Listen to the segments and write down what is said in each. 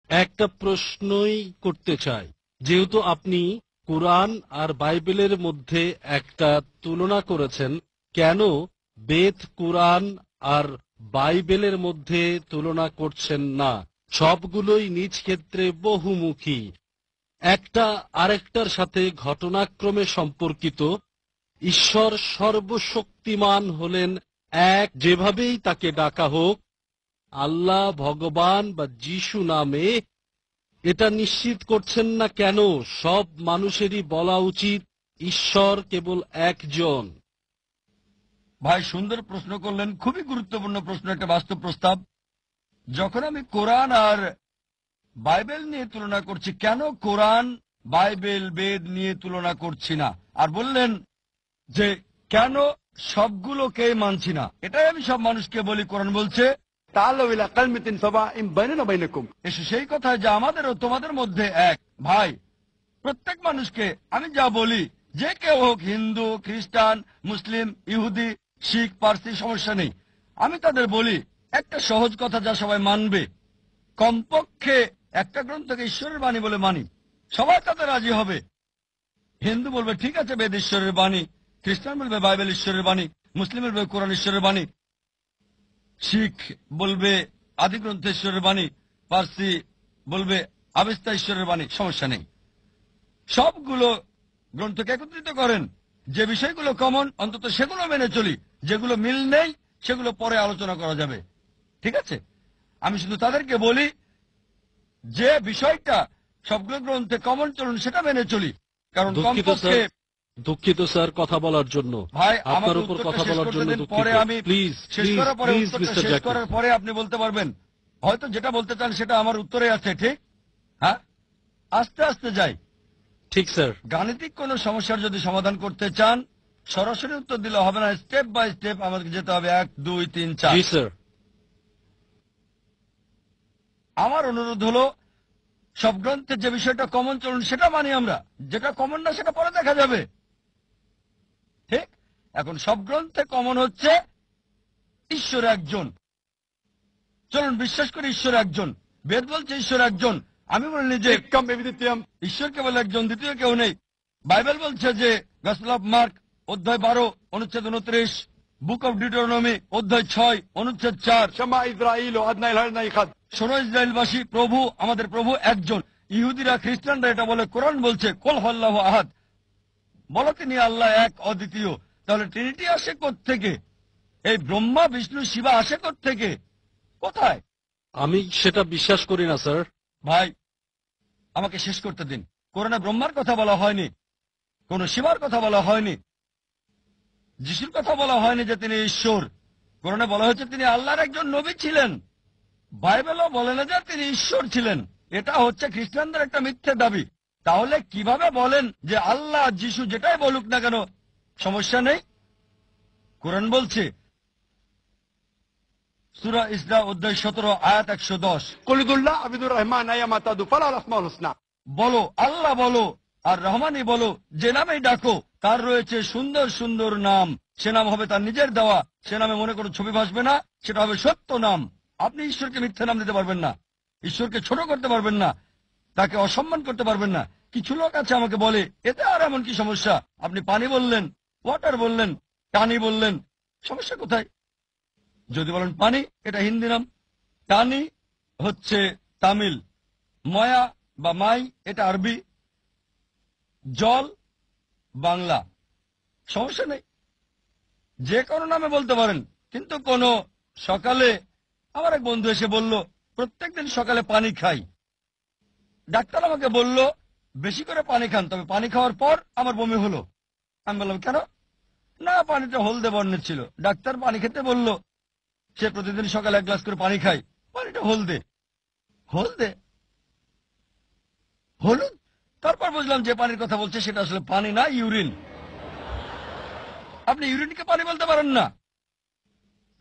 একটা প্রশ্নই করতে চাই, যেহেতু আপনি কুরআন আর বাইবেলের মধ্যে একটা তুলনা করেছেন, কেন বেদ কুরআন আর বাইবেলের মধ্যে তুলনা করছেন না? সবগুলোই নিজ ক্ষেত্রে বহুমুখী, একটা আরেকটার সাথে ঘটনাক্রমে সম্পর্কিত। ঈশ্বর সর্বশক্তিমান হলেন এক, যেভাবেই তাকে ডাকা হোক, আল্লাহ, ভগবান বা যিশু নামে, এটা নিশ্চিত করছেন না কেন সব মানুষেরই বলা উচিত ঈশ্বর কেবল একজন? ভাই সুন্দর প্রশ্ন করলেন, খুবই গুরুত্বপূর্ণ প্রশ্ন, একটা বাস্তব প্রস্তাব। যখন আমি কোরআন আর বাইবেল নিয়ে তুলনা করছি, কেন কোরআন, বাইবেল, বেদ নিয়ে তুলনা করছি না? আর বললেন যে কেন সবগুলোকে মানছি না। এটাই আমি সব মানুষকে বলি, কোরআন বলছে এসে সেই কথা যে আমাদের ও তোমাদের মধ্যে এক। ভাই, প্রত্যেক মানুষকে আমি যা বলি, যে কেউ হোক, হিন্দু, খ্রিস্টান, মুসলিম, ইহুদি, শিখ, পার্সি, সমস্যা নেই। আমি তাদের বলি একটা সহজ কথা যা সবাই মানবে, কমপক্ষে একটা গ্রন্থকে ঈশ্বরের বাণী বলে মানি, সবাই তাতে রাজি হবে। হিন্দু বলবে ঠিক আছে বেদ ঈশ্বরের বাণী, খ্রিস্টান বলবে বাইবেল ঈশ্বরের বাণী, মুসলিম বলবে কোরআন ঈশ্বরের বাণী, শিখ বলবে আদিগ্রন্থ ঈশ্বরের বাণী, পার্সি বলবে আবেস্তা ঈশ্বরের বাণী, সমস্যা নেই। সবগুলো গ্রন্থকে একত্রিত করেন, যে বিষয়গুলো কমন অন্তত সেগুলো মেনে চলি, যেগুলো মিল নেই সেগুলো পরে আলোচনা করা যাবে। ঠিক আছে? আমি শুধু তাদেরকে বলি যে বিষয়টা সবগুলো গ্রন্থে কমন চলুন, সেটা মেনে চলি, কারণ কমপক্ষে। দুঃখিত স্যার কথা বলার জন্য, ভাই আপনার আমাকে উপর উত্তরটা কথা শেষ বলার করতে জন্য দিন, দুঃখিত। পরে আমি প্লিজ শেষ করার পরে প্লিজ উত্তরটা মিস্টার শেষ জ্যাকি। করার পরে আপনি বলতে পারবেন। হয়তো যেটা বলতে চান সেটা আমার উত্তরে আছে, ঠিক? হ্যাঁ, আস্তে আস্তে যাই। ঠিক স্যার। গাণিতিক কোন সমস্যার যদি সমাধান করতে চান, সরাসরি উত্তর দিলে হবে না, স্টেপ বাই স্টেপ আমাদের যেতে হবে, 1 2 3 4। জি স্যার। আমার অনুরোধ হলো সব গ্রন্থে যে বিষয়টা কমন চলুন সেটা মানি আমরা, যেটা কমন না সেটা পরে দেখা যাবে। ঠিক? এখন সব গ্রন্থে কমন হচ্ছে ঈশ্বর একজন। চলুন বিশ্বাস করি ঈশ্বর একজন। বেদ বলছে ঈশ্বর একজন, আমি বলিনি যে ঈশ্বর কেবল একজন, দ্বিতীয় কেউ নেই। বাইবেল বলছে যে গসপেল অফ মার্ক অধ্যায় 12 অনুচ্ছেদ 29, বুক অফ ডিউটেরোনমি অধ্যায় 6 অনুচ্ছেদ 4, শোনো ইসরায়েলবাসী, প্রভু আমাদের প্রভু একজন। ইহুদিরা, খ্রিস্টানরা এটা বলে, কোরআন বলছে কুল হুয়াল্লাহু আহাদ, বলো তিনি আল্লাহ এক, অদ্বিতীয়। তাহলে ট্রিনিটি আসে কোত্থেকে? এই ব্রহ্মা, বিষ্ণু, শিবা আসে কোত্থেকে? কোথায়? আমি সেটা বিশ্বাস করি না স্যার। ভাই আমাকে শেষ করতে দিন। কোরআনে ব্রহ্মার কথা বলা হয়নি, কোন শিবার কথা বলা হয়নি, যিশুর কথা বলা হয়নি যে তিনি ঈশ্বর। কোরআনে বলা হয়েছে তিনি আল্লাহর একজন নবী ছিলেন। বাইবেলও বলে না যে তিনি ঈশ্বর ছিলেন। এটা হচ্ছে খ্রিস্টানদের একটা মিথ্যে দাবি। তাহলে কিভাবে বলেন যে আল্লাহ, যিশু যেটাই বলুক না কেন সমস্যা নেই? কোরআন বলছে সূরা ইসরা অধ্যায় 17 আয়াত 110, বলো আল্লাহ বলো আর রহমানই বলো, যে নামেই ডাকো তার রয়েছে সুন্দর সুন্দর নাম। সে নাম হবে তার নিজের দেওয়া, সে নামে মনে কোনো ছবি ভাসবে না, সেটা হবে সত্য নাম। আপনি ঈশ্বরকে মিথ্যা নাম দিতে পারবেন না, ঈশ্বরকে ছোট করতে পারবেন না, তাকে অসম্মান করতে পারবেন না। কিছু লোক আছে আমাকে বলে এতে আর এমন কি সমস্যা? আপনি পানি বললেন, ওয়াটার বললেন, টানি বললেন, সমস্যা কোথায়? যদি বলেন পানি, এটা হিন্দি নাম, টানি হচ্ছে তামিল, ময়া বা মাই এটা আরবি, জল বাংলা, সমস্যা নেই, যে কোনো নামে বলতে পারেন। কিন্তু কোন সকালে আমার এক বন্ধু এসে বলল প্রত্যেকদিন সকালে পানি খাই। ডাক্তার আমাকে বলল বেশি করে পানি খান, তবে পানি খাওয়ার পর আমার বমি হলো। আমি বললাম কেন? না, পানিটা হলদে বর্ণের ছিল। ডাক্তার পানি খেতে বলল, সে প্রতিদিন সকালে 1 গ্লাস করে পানি খায়, পানিটা হলদে। হলদে, হলুদ। তারপর বুঝলাম যে পানির কথা বলছে সেটা আসলে পানি না, ইউরিন। আপনি ইউরিনকে পানি বলতে পারেন না,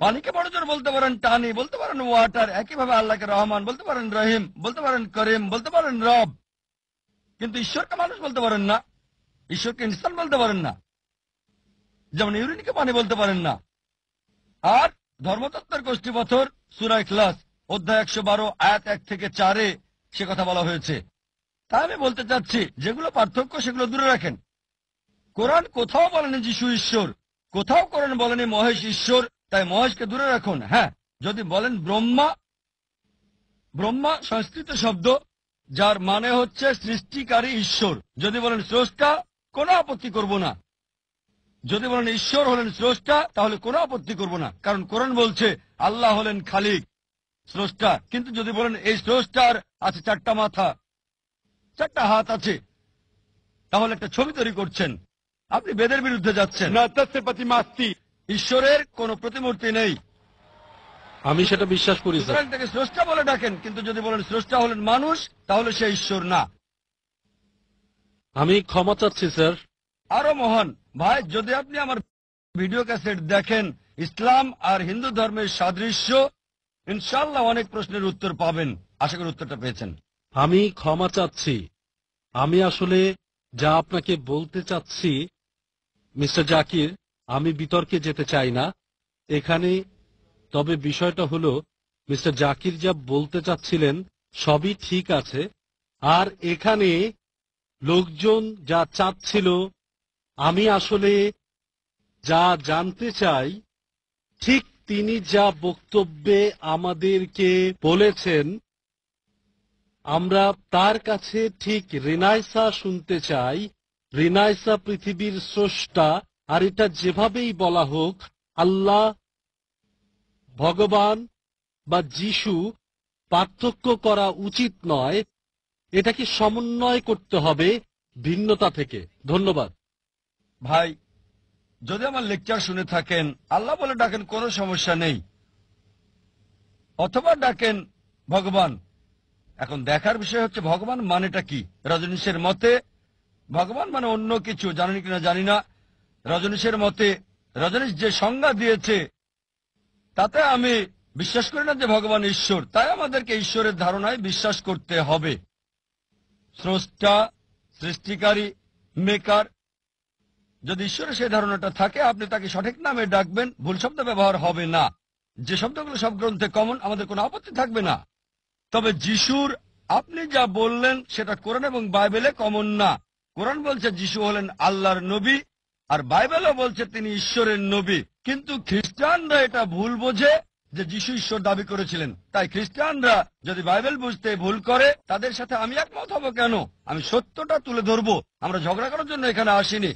পানিকে বড় জোর বলতে পারেন টানি, বলতে পারেন ওয়াটার। একইভাবে আল্লাহকে রহমান বলতে পারেন, রহিম বলতে পারেন, করিম বলতে পারেন, রব। কিন্তু ঈশ্বরকে মানুষ বলতে পারেন না, ঈশ্বরকে ইনসান বলতে পারেন না, যেমন ইউরিনকে পানি বলতে পারেন না। আর ধর্মতত্ত্বের গোষ্ঠীপথর সূরা ইখলাস অধ্যায় 112 আয়াত 1 থেকে 4-এ সে কথা বলা হয়েছে। তাই আমি বলতে চাচ্ছি, যেগুলো পার্থক্য সেগুলো দূরে রাখেন। কোরআন কোথাও বলেনি যিশু ঈশ্বর, কোথাও কোরআন বলেনি মহেশ ঈশ্বর, তাই মহেশকে দূরে রাখুন। হ্যাঁ, যদি বলেন ব্রহ্মা, ব্রহ্মা সংস্কৃত শব্দ যার মানে হচ্ছে সৃষ্টিকারী ঈশ্বর। যদি বলেন স্রষ্টা, কোনো আপত্তি করব না। যদি বলেন ঈশ্বর হলেন স্রষ্টা, তাহলে কোনো আপত্তি করব না, কারণ কোরআন বলছে আল্লাহ হলেন খালিক, স্রষ্টা। কিন্তু যদি বলেন এই স্রষ্টার আছে 4টা মাথা, 4টা হাত আছে, তাহলে একটা ছবি তৈরি করছেন, আপনি বেদের বিরুদ্ধে যাচ্ছেন। ঈশ্বরের কোনো প্রতিমূর্তি নেই। আমি সেটা বিশ্বাস করি স্যার। সুতরাং তাকে স্রষ্টা বলে ডাকেন, কিন্তু যদি বলেন স্রষ্টা হলেন মানুষ, তাহলে সে ঈশ্বর না। আমি ক্ষমা চাচ্ছি স্যার। আরো মহান ভাই, যদি আপনি আমার ভিডিও ক্যাসেট দেখেন, ইসলাম আর হিন্দু ধর্মের সাদৃশ্য, ইনশাআল্লাহ অনেক প্রশ্নের উত্তর পাবেন। আশা করি উত্তরটা পেয়েছেন। আমি ক্ষমা চাচ্ছি। আমি আসলে যা আপনাকে বলতে চাচ্ছি মিস্টার জাকির, আমি বিতর্কে যেতে চাই না এখানে। তবে বিষয়টা হলো, মিস্টার জাকির যা বলতে চাচ্ছিলেন সবই ঠিক আছে, আর এখানে লোকজন যা চাচ্ছিল, আমি আসলে যা জানতে চাই, ঠিক তিনি যা বক্তব্যে আমাদেরকে বলেছেন, আমরা তার কাছে ঠিক রিনাইসা শুনতে চাই। রিনাইসা পৃথিবীর স্রষ্টা, আর এটা যেভাবেই বলা হোক, আল্লাহ, ভগবান বা যিশু, পার্থক্য করা উচিত নয়। এটাকে সমন্বয় করতে হবে ভিন্নতা থেকে। ধন্যবাদ ভাই, যদি আমার লেকচার শুনে থাকেন, আল্লাহ বলে ডাকেন, কোনো সমস্যা নেই, অথবা ডাকেন ভগবান। এখন দেখার বিষয় হচ্ছে ভগবান মানেটা কি। রজনীশের মতে ভগবান মানে অন্য কিছু, জানেন কিনা জানি না। রজনীশের মতে, রজনীশ যে সংজ্ঞা দিয়েছে তাতে আমি বিশ্বাস করি না যে ভগবান ঈশ্বর। তাই আমাদেরকে ঈশ্বরের ধারণায় বিশ্বাস করতে হবে। স্রষ্টা, সৃষ্টিকারী, মেকার। যদি ঈশ্বরের সেই ধারণাটা থাকে, আপনি তাকে সঠিক নামে ডাকবেন, ভুল শব্দ ব্যবহার হবে না। যে শব্দগুলো সব গ্রন্থে কমন, আমাদের কোনো আপত্তি থাকবে না। তবে যিশুর আপনি যা বললেন সেটা কোরআন এবং বাইবেলে কমন না। কোরআন বলছে যিশু হলেন আল্লাহর নবী, আর বাইবেলও বলছে তিনি ঈশ্বরের নবী। কিন্তু খ্রিস্টানরা এটা ভুল বোঝে যে যিশু ঈশ্বর দাবি করেছিলেন। তাই খ্রিস্টানরা যদি বাইবেল বুঝতে ভুল করে, তাদের সাথে আমি একমত হব কেন? আমি সত্যটা তুলে ধরবো। আমরা ঝগড়া করার জন্য এখানে আসিনি,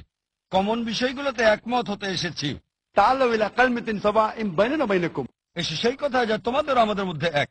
কমন বিষয়গুলোতে একমত হতে এসেছি। تعالوا إلى كلمة سواء بيننا وبينكم এসে সেই কথা যা তোমাদের আমাদের মধ্যে এক।